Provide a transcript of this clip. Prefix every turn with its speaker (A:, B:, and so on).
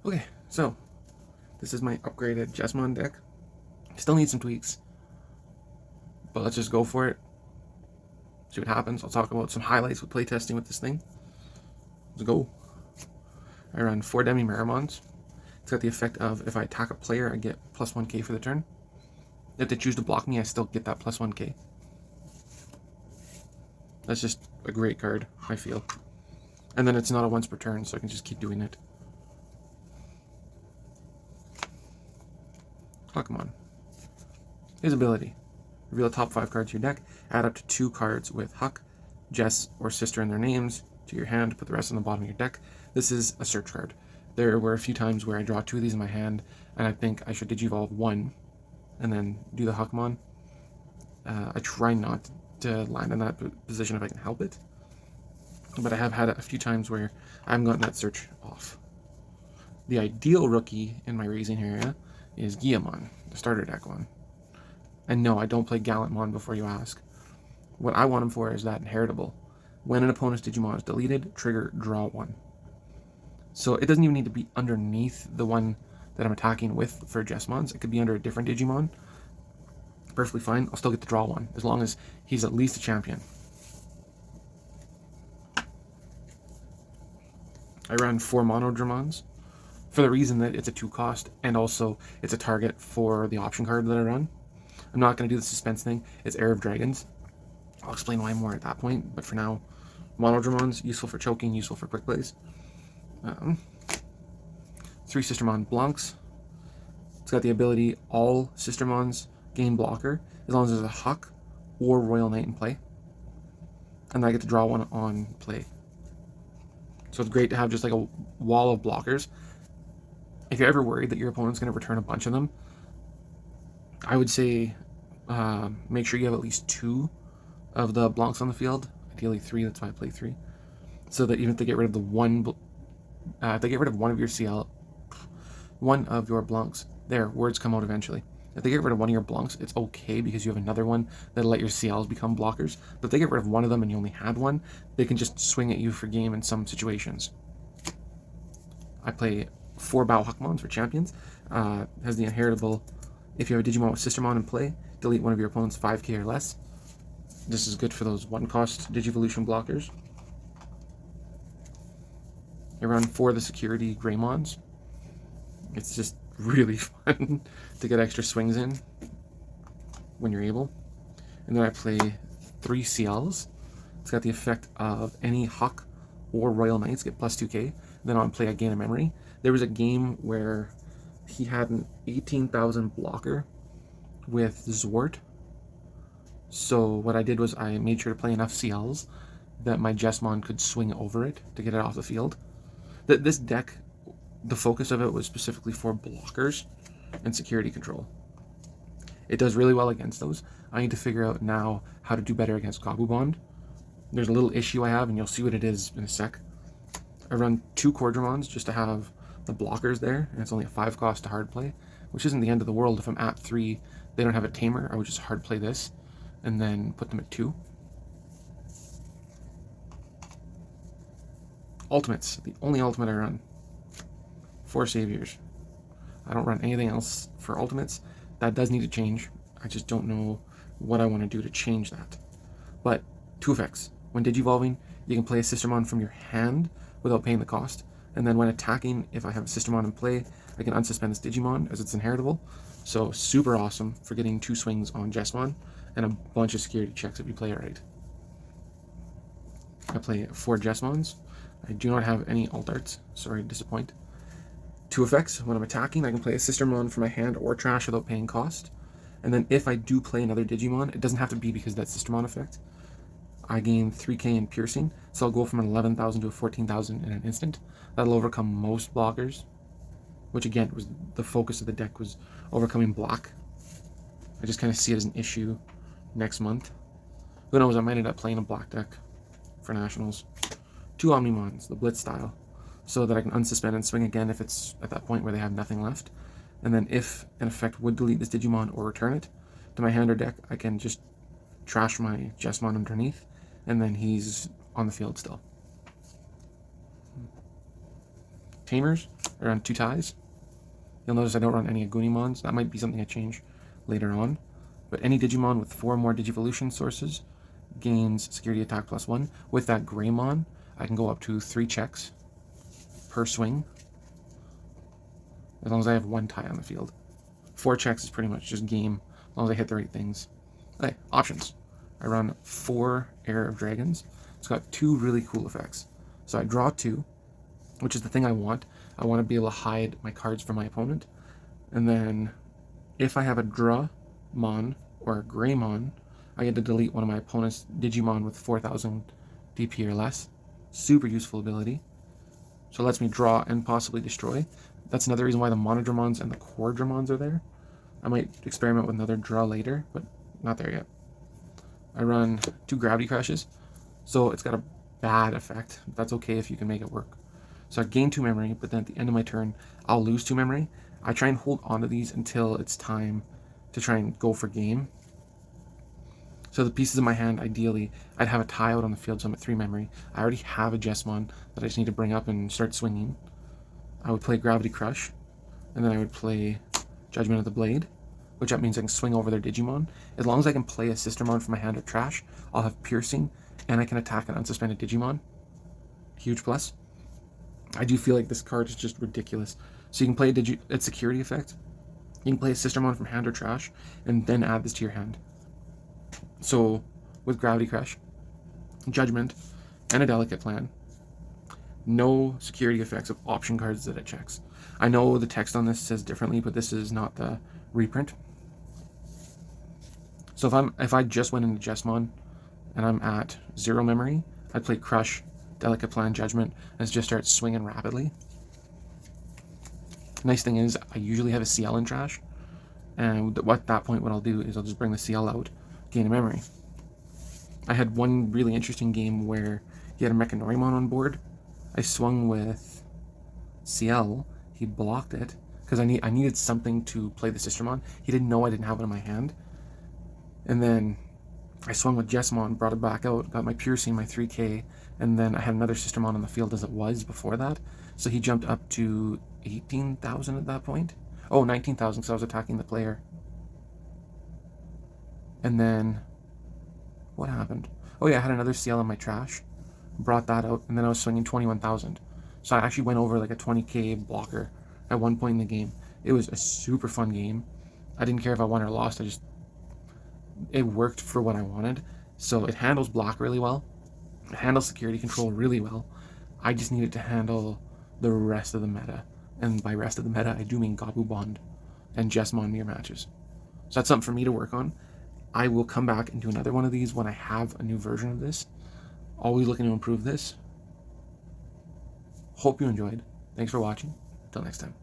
A: Okay, so this is my upgraded Jesmon deck. Still needs some tweaks, but let's just go for it. See what happens. I'll talk about some highlights with playtesting with this thing. Let's go. I run 4 Demi Marimons. It's got the effect of if I attack a player, I get plus 1k for the turn. If they choose to block me, I still get that plus 1k. That's just a great card, I feel. And then it's not a once per turn, so I can just keep doing it. Oh, come on. His ability. Reveal the top 5 cards to your deck. Add up to 2 cards with Huck, Jess, or Sister in their names to your hand. Put the rest on the bottom of your deck. This is a search card. There were a few times where I draw 2 of these in my hand, and I think I should Digivolve 1 and then do the Huckmon. I try not to land in that position if I can help it, but I have had a few times where I haven't gotten that search off. The ideal rookie in my raising area is Guillemon, the starter deck one. And no, I don't play Gallantmon before you ask. What I want him for is that inheritable. When an opponent's Digimon is deleted, trigger draw 1. So it doesn't even need to be underneath the one that I'm attacking with for Jesmons. It could be under a different Digimon. Perfectly fine. I'll still get to draw 1, as long as he's at least a champion. I run 4 Monodramons for the reason that it's a 2 cost, and also it's a target for the option card that I run. I'm not going to do the suspense thing. It's Heir of Dragons. I'll explain why more at that point, but for now, Monodramons, useful for choking, useful for quick plays. 3 Sistermon Blancs. It's got the ability all Sistermons gain blocker as long as there's a Huck or Royal Knight in play. And then I get to draw 1 on play. So it's great to have just like a wall of blockers. If you're ever worried that your opponent's going to return a bunch of them, I would say make sure you have at least 2 of the Blancs on the field. Ideally 3, that's why I play 3. So that even if they get rid of the one, if they get rid of one of your CL, one of your Blancs, their words come out eventually. If they get rid of one of your Blancs, it's okay because you have another one that'll let your CLs become blockers. But if they get rid of one of them and you only had one, they can just swing at you for game in some situations. I play 4 Bao Huckmons for champions. Has the inheritable, if you have a Digimon with Sistermon in play, delete one of your opponent's 5k or less. This is good for those 1-cost Digivolution blockers. I run 4 of the security Greymons. It's just really fun to get extra swings in when you're able. And then I play 3 CLs. It's got the effect of any Huck or Royal Knights get plus 2k. Then on play I gain a memory. There was a game where he had an 18,000 blocker with Zwart. So what I did was I made sure to play enough CLs that my Jesmon could swing over it to get it off the field. This deck, the focus of it was specifically for blockers and security control. It does really well against those. I need to figure out now how to do better against Gabubond. There's a little issue I have, and you'll see what it is in a sec. I run 2 Cordramons just to have the blockers there, and it's only a 5 cost to hard play, which isn't the end of the world. If I'm at 3, they don't have a tamer, I would just hard play this, and then put them at 2. Ultimates, the only ultimate I run. 4 Saviors. I don't run anything else for ultimates. That does need to change. I just don't know what I want to do to change that. But 2 effects. When Digivolving, you can play a Sistermon from your hand without paying the cost. And then when attacking, if I have a Sistermon in play, I can unsuspend this Digimon as it's inheritable. So super awesome for getting 2 swings on Jesmon and a bunch of security checks if you play it right. I play 4 Jesmons. I do not have any alt arts. Sorry to disappoint. 2 effects. When I'm attacking, I can play a Sistermon from my hand or trash without paying cost. And then if I do play another Digimon, it doesn't have to be because of that Sistermon effect. I gain 3k in piercing, so I'll go from an 11,000 to a 14,000 in an instant. That'll overcome most blockers, which again was the focus of the deck, was overcoming block. I just kind of see it as an issue next month. Who knows, I might end up playing a black deck for Nationals. 2 Omnimons, the Blitz style, so that I can unsuspend and swing again if it's at that point where they have nothing left. And then if an effect would delete this Digimon or return it to my hand or deck, I can just trash my Jesmon underneath, and then he's on the field still. Tamers, I run 2 ties. You'll notice I don't run any Agunimons. That might be something I change later on. But any Digimon with 4 more Digivolution sources gains security attack +1. With that Greymon, I can go up to 3 checks per swing, as long as I have 1 tie on the field. 4 checks is pretty much just game, as long as I hit the right things. Okay, options. I run 4 Heir of Dragons. It's got 2 really cool effects. So I draw 2, which is the thing I want. I want to be able to hide my cards from my opponent. And then if I have a Drawmon or a Greymon, I get to delete one of my opponent's Digimon with 4,000 DP or less. Super useful ability. So it lets me draw and possibly destroy. That's another reason why the Monodramons and the Quadramons are there. I might experiment with another draw later, but not there yet. I run 2 Gravity Crashes. So it's got a bad effect. That's okay if you can make it work. So I gain 2 memory, but then at the end of my turn, I'll lose 2 memory. I try and hold onto these until it's time to try and go for game. So the pieces in my hand, ideally, I'd have a tie out on the field, so I'm at 3 memory. I already have a Jesmon that I just need to bring up and start swinging. I would play Gravity Crush, and then I would play Judgment of the Blade, which that means I can swing over their Digimon. As long as I can play a Sistermon from my hand or trash, I'll have Piercing, and I can attack an unsuspended Digimon. Huge plus. I do feel like this card is just ridiculous. So you can play a security effect. You can play a Sistermon from hand or trash, and then add this to your hand. So with Gravity Crush, Judgment, and a Delicate Plan, no security effects of option cards that it checks. I know the text on this says differently, but this is not the reprint. So if I just went into Jesmon and I'm at 0 memory, I'd play Crush, Delicate Plan, Judgment, and just start swinging rapidly. Nice thing is, I usually have a CL in trash, and at that point what I'll do is I'll just bring the CL out, gain a memory. I had one really interesting game where he had a Mechanorimon on board. I swung with CL, he blocked it, because I needed something to play the Sistermon. He didn't know I didn't have it in my hand. And then I swung with Jesmon, brought it back out, got my Piercing, my 3k, and then I had another Sistermon on the field as it was before that. So he jumped up to 18,000 at that point. Oh, 19,000, because I was attacking the player. And then, what happened? Oh yeah, I had another CL in my trash, brought that out, and then I was swinging 21,000. So I actually went over like a 20k blocker at one point in the game. It was a super fun game. I didn't care if I won or lost, it worked for what I wanted. So it handles block really well. It handles security control really well. I just needed to handle the rest of the meta. And by rest of the meta, I do mean Gabu Bond and Jesmon mirror matches. So that's something for me to work on. I will come back and do another one of these when I have a new version of this. Always looking to improve this. Hope you enjoyed. Thanks for watching. Until next time.